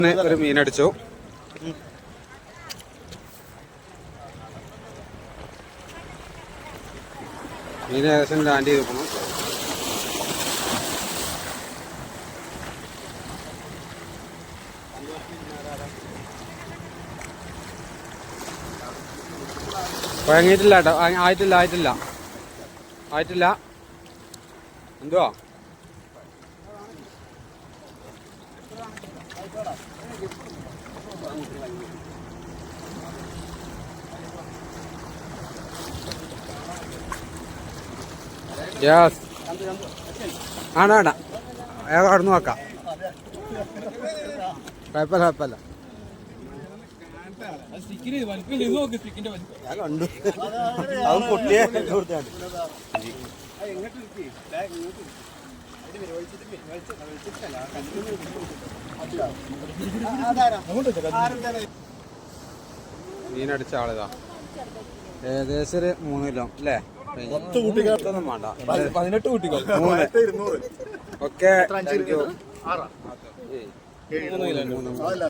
ഒരു മീനടിച്ചു. മീൻ ഏകദേശം ലാൻഡ് ചെയ്ത് പോകണം. വഴങ്ങിയിട്ടില്ല കേട്ടോ, ആയിട്ടില്ല. എന്തുവാ യെസ് ആണ കടന്നു നോക്കാം. കുഴപ്പമില്ല. മീനടിച്ച ആളിതാ ഏകദേശം ഒരു 3 കിലോ അല്ലേ? 10 കുട്ടികളൊന്നും വേണ്ട, 18 കുട്ടികൾ. ഓക്കെ.